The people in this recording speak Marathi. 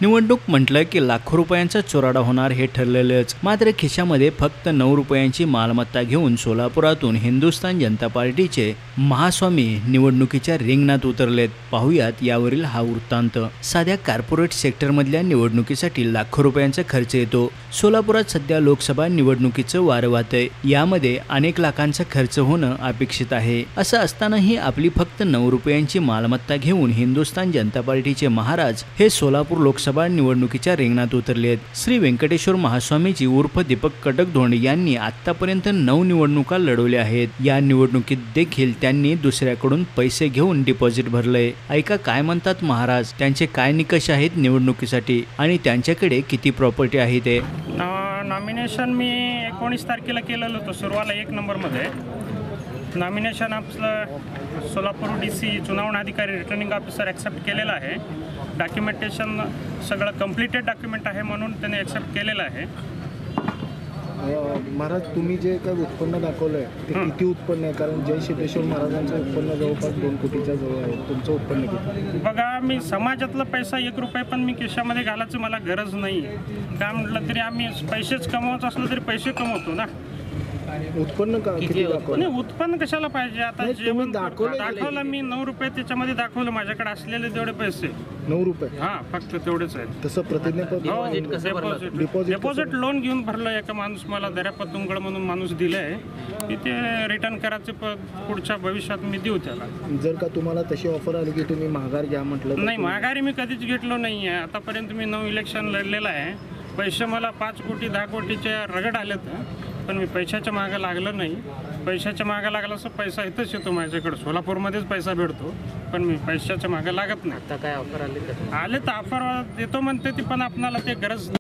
निवडणूक म्हटलं की लाखो रुपयांचा चोराडा होणार हे ठरलेलंच। मात्र खिशामध्ये फक्त 9 रुपयांची मालमत्ता घेऊन सोलापुरातून हिंदुस्थान जनता पार्टीचे महास्वामी निवडणुकीच्या रिंगणात उतरलेत। पाहुयात यावरील हा वृत्तांत। साध्या कॉर्पोरेट सेक्टरमधल्या निवडणुकीसाठी लाखो रुपयांचा खर्च येतो। सोलापुरात सध्या लोकसभा निवडणुकीचं वारं वाहतंय। यामध्ये अनेक लाखांचा खर्च होणं अपेक्षित आहे। असं असतानाही आपली फक्त 9 रुपयांची मालमत्ता घेऊन हिंदुस्थान जनता पार्टीचे महाराज हे सोलापूर लोकसभा निवडणुकीच्या रिंगणात उतरलेत। श्री व्यंकटेश्वर महास्वामीजी उर्फ दीपक कडकधोंड यांनी आतापर्यंत 9 निवडणुका लढवल्या आहेत। या निवडणुकीत देखील त्यांनी दुसऱ्याकडून पैसे घेऊन डिपॉझिट भरलंय। ऐका काय म्हणतात महाराज, त्यांचे काय निकष आहेत निवडणुकीसाठी आणि त्यांच्याकडे किती प्रॉपर्टी आहे ते। नॉमिनेशन मी 19 तारखेला केलेलं होतं सुरुवाला 1 नंबरमध्ये। नॉमिनेशन आपलं सोलापूर DC चुनावणाधिकारी रिटर्निंग ऑफिसर ॲक्सेप्ट केलेलं आहे। डॉक्युमेंटेशन सगळं कंप्लीटेड डॉक्युमेंट आहे म्हणून त्याने ॲक्सेप्ट केलेलं आहे। महाराज तुम्ही जे काही उत्पन्न दाखवलंय ते किती उत्पन्न आहे? कारण जय सिद्धेश्वर महाराजांचं उत्पन्न जवळपास 2 कोटीच्या जवळ आहे। तुमचं उत्पन्न किती? बघा, मी समाजातला पैसा 1 रुपया पण मी खिशामध्ये घालायचं मला गरज नाही। काय म्हटलं तरी आम्ही पैसेच कमवत असलो तरी पैसे कमवतो ना। उत्पन्न का किती दाखवलं? उत्पन्न कशाला पाहिजे? आता जेवण दाखवलं मी 9 रुपये, त्याच्यामध्ये दाखवलं माझ्याकडे असलेले तेवढे पैसे 9 रुपये। फक्त तेवढेच आहेत। तसं प्रतिज्ञापत्र डिपॉझिट लोन घेऊन भरलं। एका माणूस मला दर्यापत तुंगळ म्हणून माणूस दिलाय की ते रिटर्न करायचे पुढच्या भविष्यात मी देऊ त्याला। जर का तुम्हाला तशी ऑफर आली की तुम्ही माघार घ्या म्हटलं? नाही, माघारी मी कधीच घेतलो नाही आहे। आतापर्यंत मी 9 इलेक्शन लढलेलं आहे। पैसे मला 5 कोटी 10 कोटीचे रगड आलेत, पण मी पैशाच्या मागं लागलं नाही। पैशाच्या मागं लागला असं पैसा इथंच येतो माझ्याकडे, सोलापूरमध्येच पैसा भेटतो, पण मी पैशाच्या मागं लागत नाही। आता काय ऑफर आले तर ऑफर देतो म्हणते ती, पण आपणाला ते गरज